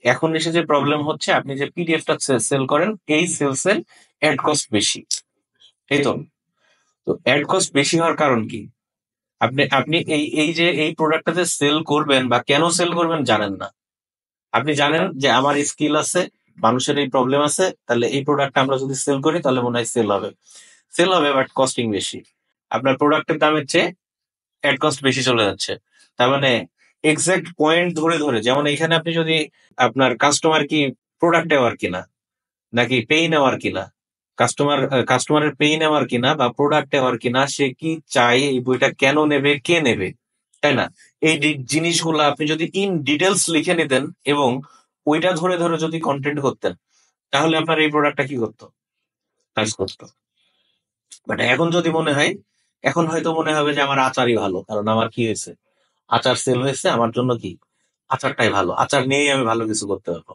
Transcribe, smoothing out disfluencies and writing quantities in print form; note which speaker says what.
Speaker 1: এখন এসে যে প্রবলেম হচ্ছে, আপনি যে পিডিএফটা সেল করেন, এই সেলস এর অ্যাড কস্ট বেশি, এই তো। তো অ্যাড কস্ট বেশি হওয়ার কারণ কি? আপনি আপনি এই এই যে এই প্রোডাক্টটাতে সেল করবেন বা কেন সেল করবেন জানেন না। আপনি জানেন যে আমার স্কিল আছে, মানুষের এই প্রবলেম আছে, তাহলে এই প্রোডাক্টটা আমরা যদি সেল করি তাহলে মনে হয় সেল হবে বাট কস্টিং বেশি। আপনার প্রোডাক্টের দামের চেয়ে অ্যাড কস্ট বেশি চলে যাচ্ছে। তার মানে এক্সাক্ট পয়েন্ট ধরে ধরে, যেমন এখানে আপনি যদি আপনার কাস্টমার কি প্রোডাক্ট নেওয়ার কিনা নাকি পেই নেওয়ার কিনা, কাস্টমারের পেই নেওয়ার কিনা বা প্রোডাক্ট নেওয়ার কিনা, সে কি চাই, এই বইটা কেন নেবে, কে নেবে, তাই না? এই জিনিসগুলো আপনি যদি ইন ডিটেলস লিখে নিতেন এবং ওইটা ধরে ধরে যদি কন্টেন্ট করতেন, তাহলে আপনার এই প্রোডাক্টটা কি করতো, কাজ করতো। বাট এখন যদি মনে হয়, এখন হয়তো মনে হবে যে আমার আচারই ভালো, কারণ আমার কি হয়েছে, আচার সেল হয়েছে, আমার জন্য কি আচারটাই ভালো, আচার নিয়েই আমি ভালো কিছু করতে পারবো।